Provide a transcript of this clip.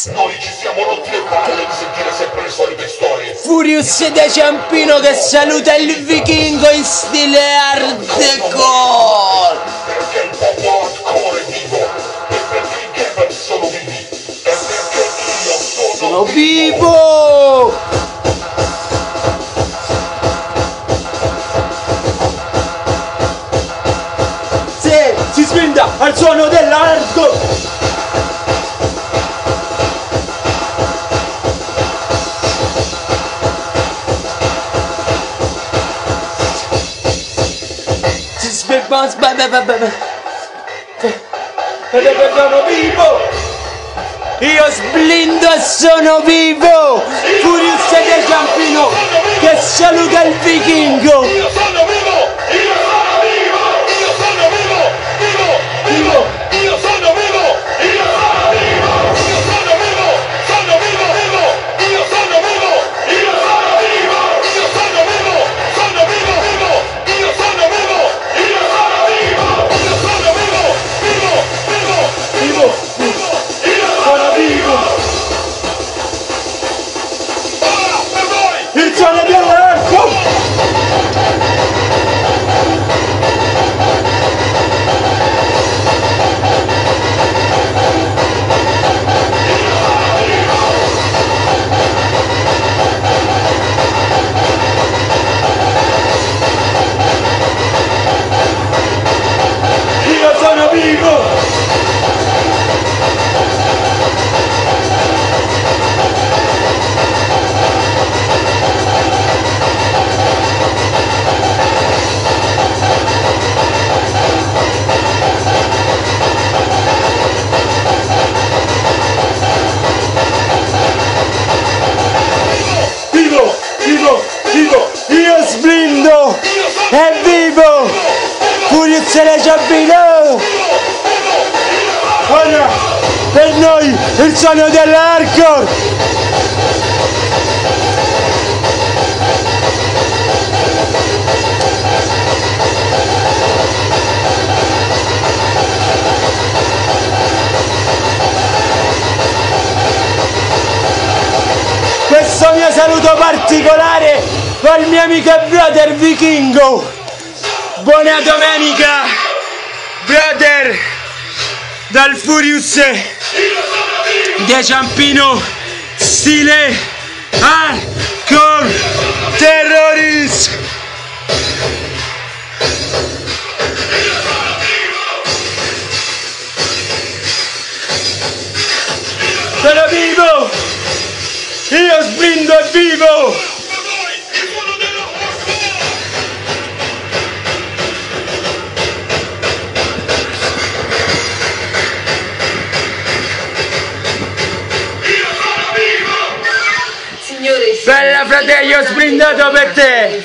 Furious. Noi ci siamo rotti le palle di sentire sempre le solite storie. Furious da Ciampino che saluta il vichingo in stile hardcore. Perché il popolo hardcore è vivo. E perché i gamer sono vivi. E perché io sono vivo. Se si spinta al suono dell'hardcore. Sono vivo! Io sblindo e sono vivo! Furious da Ciampino che saluta il vichingo! Io sono vivo! Io sono vivo! Io sono vivo! Vivo! Vivo! Io sono vivo! Io sono vivo! Io sono vivo! Sono vivo! Vivo! Io sono vivo! Io sono vivo! Io sono vivo! Sono vivo! Vivo! Io sono vivo! Io sono vivo! Io sono vivo! Vivo! Vivo! Vivo! Io Sono vivo! ora per voi! Il suono dell'hardcore! Io sono vivo! Vivo! Vivo! Vivo! Io sblindo! È vivo! Furious da Ciampino! Ora per noi il suono dell'hardcore! Questo mio saluto particolare al mio amico e brother vichingo. Buona domenica, brother, dal Furious da Ciampino, stile hardcore terrorist. Sono vivo! Io sblindo e vivo! Signore, Bella fratello, ho sblindato per te!